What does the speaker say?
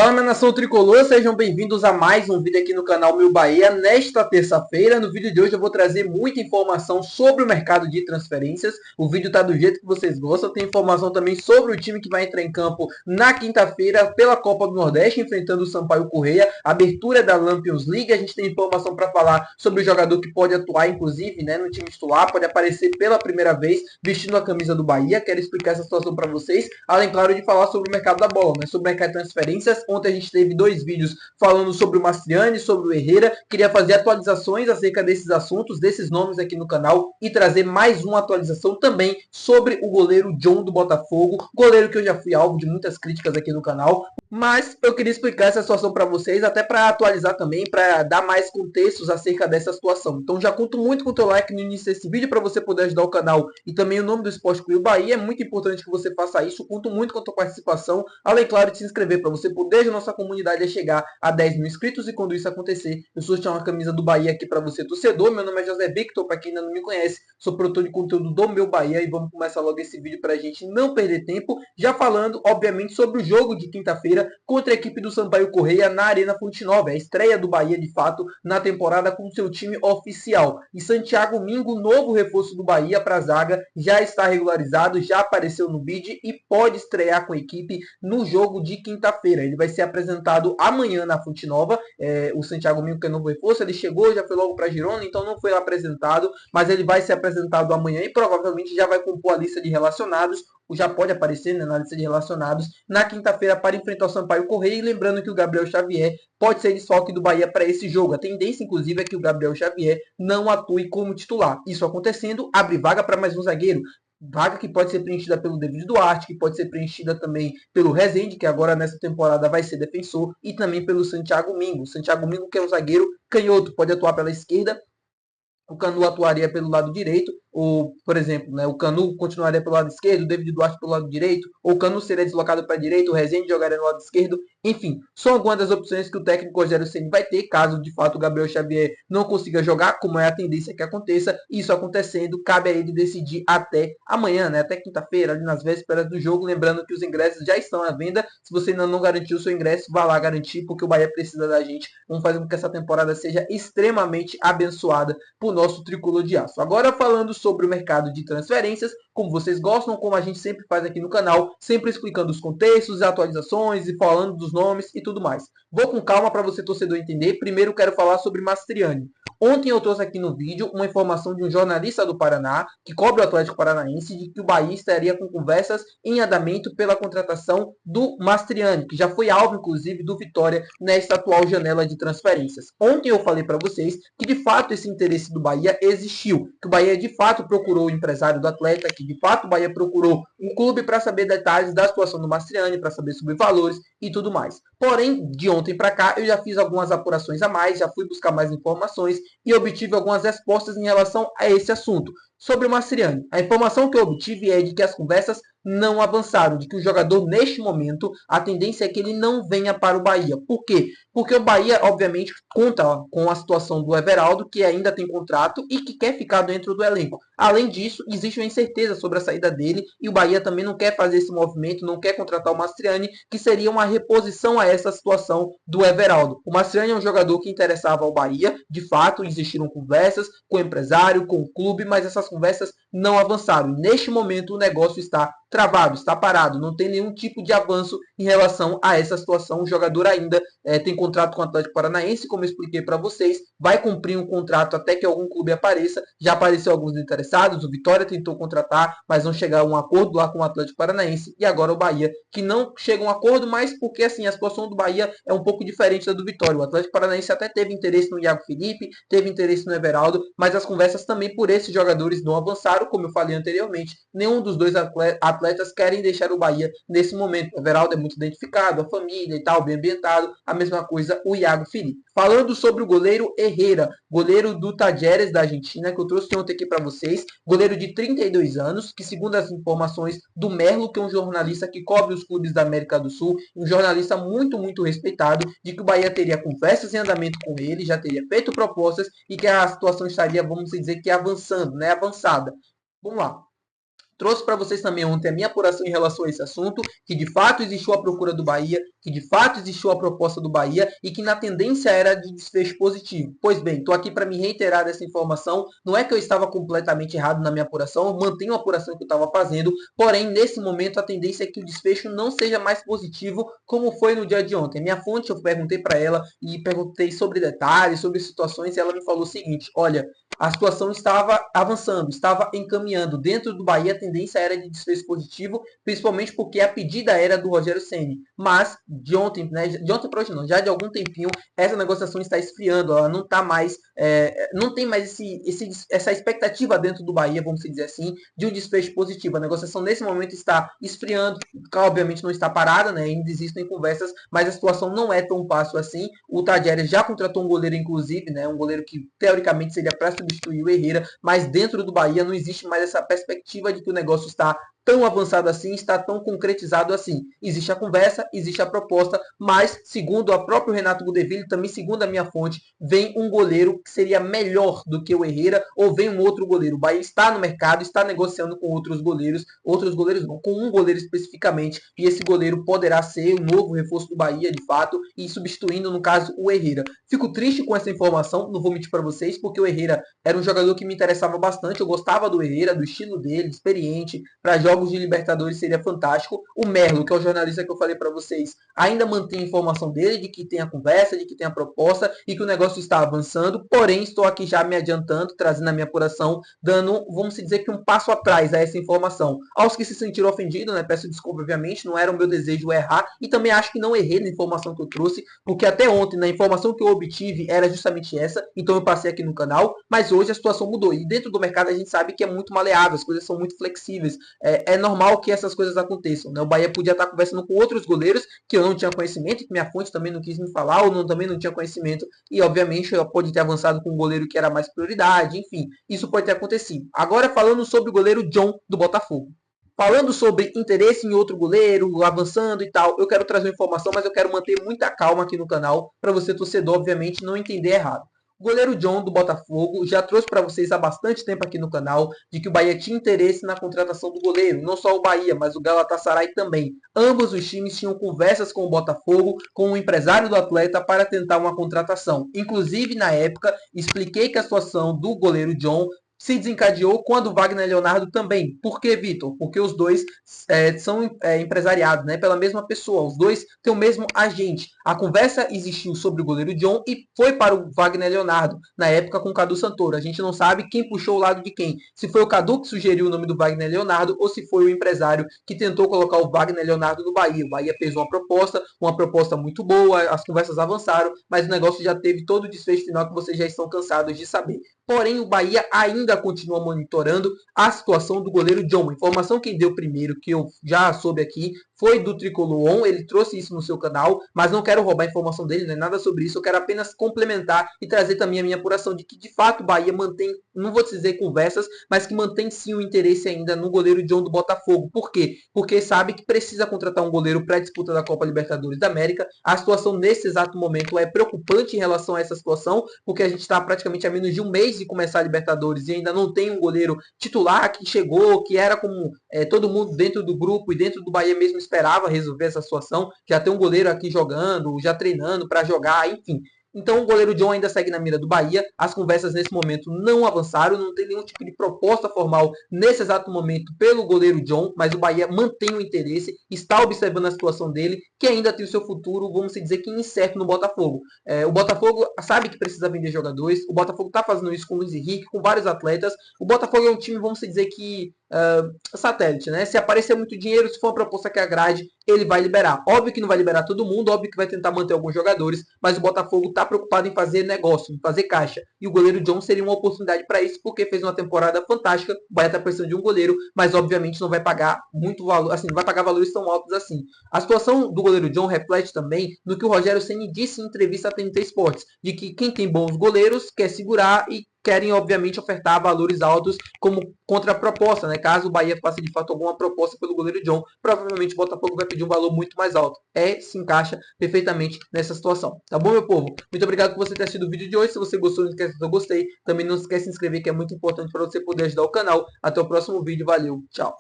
Fala, minha nação tricolor, sejam bem-vindos a mais um vídeo aqui no canal Meu Bahia. Nesta terça-feira, no vídeo de hoje eu vou trazer muita informação sobre o mercado de transferências. O vídeo tá do jeito que vocês gostam. Tem informação também sobre o time que vai entrar em campo na quinta-feira pela Copa do Nordeste, enfrentando o Sampaio Corrêa. Abertura da Lampions League. A gente tem informação para falar sobre o jogador que pode atuar, inclusive, no time titular, pode aparecer pela primeira vez vestindo a camisa do Bahia. Quero explicar essa situação para vocês, além, claro, de falar sobre o mercado da bola, sobre o mercado de transferências. Ontem a gente teve dois vídeos falando sobre o Mastriani, sobre o Herrera. Queria fazer atualizações acerca desses assuntos, desses nomes aqui no canal e trazer mais uma atualização também sobre o goleiro John do Botafogo, goleiro que eu já fui alvo de muitas críticas aqui no canal, mas eu queria explicar essa situação para vocês, até para atualizar também, para dar mais contextos acerca dessa situação. Então já conto muito com o teu like no início desse vídeo para você poder ajudar o canal e também o nome do Esporte Clube Bahia. É muito importante que você faça isso, conto muito com a tua participação, além, claro, de se inscrever para você poder ajudar a nossa comunidade a chegar a 10 mil inscritos, e quando isso acontecer, eu sortear uma camisa do Bahia aqui para você, torcedor. Meu nome é José Victor, para quem ainda não me conhece, sou produtor de conteúdo do Meu Bahia, e vamos começar logo esse vídeo para a gente não perder tempo, já falando, obviamente, sobre o jogo de quinta-feira contra a equipe do Sampaio Corrêa na Arena Fonte Nova, a estreia do Bahia, de fato, na temporada com seu time oficial. E Santiago Mingo, novo reforço do Bahia para a zaga, já está regularizado, já apareceu no bid e pode estrear com a equipe no jogo de quinta-feira. Ele vai ser apresentado amanhã na Fonte Nova. O Santiago Mingo, que é novo reforço, ele chegou, já foi logo para Girona, então não foi apresentado, mas ele vai ser apresentado amanhã e provavelmente já vai compor a lista de relacionados, já pode aparecer na lista de relacionados na quinta-feira para enfrentar o Sampaio Corrêa. E lembrando que o Gabriel Xavier pode ser desfalque do Bahia para esse jogo. A tendência, inclusive, é que o Gabriel Xavier não atue como titular. Isso acontecendo, abre vaga para mais um zagueiro. Vaga que pode ser preenchida pelo David Duarte, que pode ser preenchida também pelo Rezende, que agora nessa temporada vai ser defensor, e também pelo Santiago Mingo. Santiago Mingo, que é um zagueiro canhoto, pode atuar pela esquerda. O Canu atuaria pelo lado direito, ou, por exemplo, o Canu continuaria pelo lado esquerdo, o David Duarte pelo lado direito, ou o Canu seria deslocado para a direita, o Rezende jogaria no lado esquerdo. Enfim, são algumas das opções que o técnico Rogério Ceni vai ter, caso de fato o Gabriel Xavier não consiga jogar, como é a tendência que aconteça. Isso acontecendo, cabe a ele decidir até amanhã, até quinta-feira, ali nas vésperas do jogo. Lembrando que os ingressos já estão à venda. Se você ainda não garantiu o seu ingresso, vá lá garantir, porque o Bahia precisa da gente. Vamos fazer com que essa temporada seja extremamente abençoada por nosso tricolor de aço. Agora, falando sobre o mercado de transferências, como vocês gostam, como a gente sempre faz aqui no canal, sempre explicando os contextos, atualizações e falando dos nomes e tudo mais. Vou com calma para você, torcedor, entender. Primeiro quero falar sobre Mastriani. Ontem eu trouxe aqui no vídeo uma informação de um jornalista do Paraná, que cobre o Atlético Paranaense, de que o Bahia estaria com conversas em andamento pela contratação do Mastriani, que já foi alvo, inclusive, do Vitória nesta atual janela de transferências. Ontem eu falei para vocês que, de fato, esse interesse do Bahia existiu, que o Bahia, de fato, procurou o empresário do atleta, que, de fato, o Bahia procurou um clube para saber detalhes da situação do Mastriani, para saber sobre valores e tudo mais. Porém, de ontem para cá, eu já fiz algumas apurações a mais, já fui buscar mais informações e obtive algumas respostas em relação a esse assunto. Sobre o Mastriani, a informação que eu obtive é de que as conversas não avançaram, de que o jogador, neste momento, a tendência é que ele não venha para o Bahia. Por quê? Porque o Bahia, obviamente, conta com a situação do Everaldo, que ainda tem contrato e que quer ficar dentro do elenco. Além disso, existe uma incerteza sobre a saída dele, e o Bahia também não quer fazer esse movimento, não quer contratar o Mastriani, que seria uma reposição a essa situação do Everaldo. O Mastriani é um jogador que interessava ao Bahia, de fato, existiram conversas com o empresário, com o clube, mas essas conversas não avançaram. Neste momento, o negócio está travado, está parado, não tem nenhum tipo de avanço em relação a essa situação. O jogador ainda tem contrato com o Atlético Paranaense, como eu expliquei para vocês, vai cumprir um contrato até que algum clube apareça. Já apareceu alguns interessados, o Vitória tentou contratar, mas não chegaram a um acordo lá com o Atlético Paranaense, e agora o Bahia, que não chega a um acordo, mas porque assim, a situação do Bahia é um pouco diferente da do Vitória. O Atlético Paranaense até teve interesse no Iago Felipe, teve interesse no Everaldo, mas as conversas também por esses jogadores não avançaram, como eu falei anteriormente. Nenhum dos dois atletas querem deixar o Bahia nesse momento. O Everaldo é muito identificado, a família e tal, bem ambientado. A mesma coisa o Iago Felipe. Falando sobre o goleiro Herrera, goleiro do Talleres da Argentina, que eu trouxe ontem aqui para vocês, goleiro de 32 anos, que segundo as informações do Merlo, que é um jornalista que cobre os clubes da América do Sul, um jornalista muito, muito respeitado, de que o Bahia teria conversas em andamento com ele, já teria feito propostas e que a situação estaria, vamos dizer que avançando, avançada. Vamos lá. Trouxe para vocês também ontem a minha apuração em relação a esse assunto, que de fato existiu a procura do Bahia, que de fato existiu a proposta do Bahia e que na tendência era de desfecho positivo. Pois bem, estou aqui para me reiterar dessa informação. Não é que eu estava completamente errado na minha apuração, eu mantenho a apuração que eu estava fazendo, porém, nesse momento, a tendência é que o desfecho não seja mais positivo como foi no dia de ontem. Minha fonte, eu perguntei para ela e perguntei sobre detalhes, sobre situações, e ela me falou o seguinte: olha, a situação estava avançando, estava encaminhando. Dentro do Bahia, a tendência era de desfecho positivo, principalmente porque a pedida era do Rogério Ceni. Mas, de ontem, né, de ontem para hoje não, já de algum tempinho, essa negociação está esfriando, ela não está mais, não tem mais essa expectativa dentro do Bahia, vamos dizer assim, de um desfecho positivo. A negociação nesse momento está esfriando, obviamente não está parada, né, ainda existem conversas, mas a situação não é tão fácil assim. O Tadjeres já contratou um goleiro, inclusive, né, um goleiro que teoricamente seria para substituir o Herrera, mas dentro do Bahia não existe mais essa perspectiva de que o negócio está tão avançado assim, está tão concretizado assim. Existe a conversa, existe a proposta, mas, segundo o próprio Renato Gudeville, também segundo a minha fonte, vem um goleiro que seria melhor do que o Herrera, ou vem um outro goleiro. O Bahia está no mercado, está negociando com outros goleiros não, com um goleiro especificamente, e esse goleiro poderá ser o novo reforço do Bahia, de fato, e substituindo, no caso, o Herrera. Fico triste com essa informação, não vou mentir para vocês, porque o Herrera era um jogador que me interessava bastante, eu gostava do Herrera, do estilo dele, experiente, para jogos de Libertadores seria fantástico. O Merlo, que é o jornalista que eu falei para vocês, ainda mantém a informação dele de que tem a conversa, de que tem a proposta e que o negócio está avançando, porém estou aqui já me adiantando, trazendo a minha apuração, dando, vamos dizer que um passo atrás a essa informação. Aos que se sentiram ofendidos, né, peço desculpa, obviamente, não era o meu desejo errar e também acho que não errei na informação que eu trouxe, porque até ontem, na informação que eu obtive, era justamente essa, então eu passei aqui no canal, mas hoje a situação mudou e dentro do mercado a gente sabe que é muito maleável, as coisas são muito flexíveis, é normal que essas coisas aconteçam, né? O Bahia podia estar conversando com outros goleiros que eu não tinha conhecimento, que minha fonte também não quis me falar, ou também não tinha conhecimento, e obviamente eu pode ter avançado com um goleiro que era mais prioridade, enfim, isso pode ter acontecido. Agora falando sobre o goleiro John do Botafogo. Falando sobre interesse em outro goleiro, avançando e tal, eu quero trazer uma informação, mas eu quero manter muita calma aqui no canal, para você, torcedor, obviamente, não entender errado. O goleiro John do Botafogo já trouxe para vocês há bastante tempo aqui no canal de que o Bahia tinha interesse na contratação do goleiro. Não só o Bahia, mas o Galatasaray também. Ambos os times tinham conversas com o Botafogo, com o empresário do atleta para tentar uma contratação. Inclusive, na época, expliquei que a situação do goleiro John se desencadeou quando o Wagner Leonardo também. Por que, Vitor? Porque os dois são empresariados, né, pela mesma pessoa. Os dois têm o mesmo agente. A conversa existiu sobre o goleiro John e foi para o Wagner Leonardo, na época com o Cadu Santoro. A gente não sabe quem puxou o lado de quem. Se foi o Cadu que sugeriu o nome do Wagner Leonardo ou se foi o empresário que tentou colocar o Wagner Leonardo no Bahia. O Bahia fez uma proposta muito boa, as conversas avançaram, mas o negócio já teve todo o desfecho final que vocês já estão cansados de saber. Porém, o Bahia ainda continua monitorando a situação do goleiro John. A informação quem deu primeiro, que eu já soube aqui, foi do Tricolor On, ele trouxe isso no seu canal, mas não quero roubar a informação dele, não é nada sobre isso, eu quero apenas complementar e trazer também a minha apuração de que, de fato, o Bahia mantém, não vou dizer conversas, mas que mantém sim o interesse ainda no goleiro John do Botafogo. Por quê? Porque sabe que precisa contratar um goleiro para a disputa da Copa Libertadores da América. A situação nesse exato momento é preocupante em relação a essa situação, porque a gente está praticamente a menos de um mês de começar a Libertadores e ainda não tem um goleiro titular que chegou, que era como todo mundo dentro do grupo e dentro do Bahia mesmo esperava resolver essa situação. Já tem um goleiro aqui jogando, já treinando para jogar, enfim. Então o goleiro John ainda segue na mira do Bahia. As conversas nesse momento não avançaram, não tem nenhum tipo de proposta formal nesse exato momento pelo goleiro John, mas o Bahia mantém o interesse, está observando a situação dele, que ainda tem o seu futuro, vamos dizer que incerto no Botafogo. O Botafogo sabe que precisa vender jogadores, o Botafogo está fazendo isso com o Luiz Henrique, com vários atletas. O Botafogo é um time, vamos dizer que satélite, né? Se aparecer muito dinheiro, se for uma proposta que agrade, ele vai liberar. Óbvio que não vai liberar todo mundo, óbvio que vai tentar manter alguns jogadores, mas o Botafogo está preocupado em fazer negócio, em fazer caixa. E o goleiro John seria uma oportunidade para isso, porque fez uma temporada fantástica. O Bahia está precisando de um goleiro, mas obviamente não vai pagar muito valor, assim, não vai pagar valores tão altos assim. A situação do goleiro John reflete também no que o Rogério Ceni disse em entrevista à TNT Sports, de que quem tem bons goleiros quer segurar e querem, obviamente, ofertar valores altos como contraproposta, né? Caso o Bahia faça, de fato, alguma proposta pelo goleiro John, provavelmente o Botafogo vai pedir um valor muito mais alto. Se encaixa perfeitamente nessa situação. Tá bom, meu povo? Muito obrigado por você ter assistido o vídeo de hoje. Se você gostou, não esquece de eu gostei. Também não esquece de se inscrever, que é muito importante para você poder ajudar o canal. Até o próximo vídeo. Valeu. Tchau.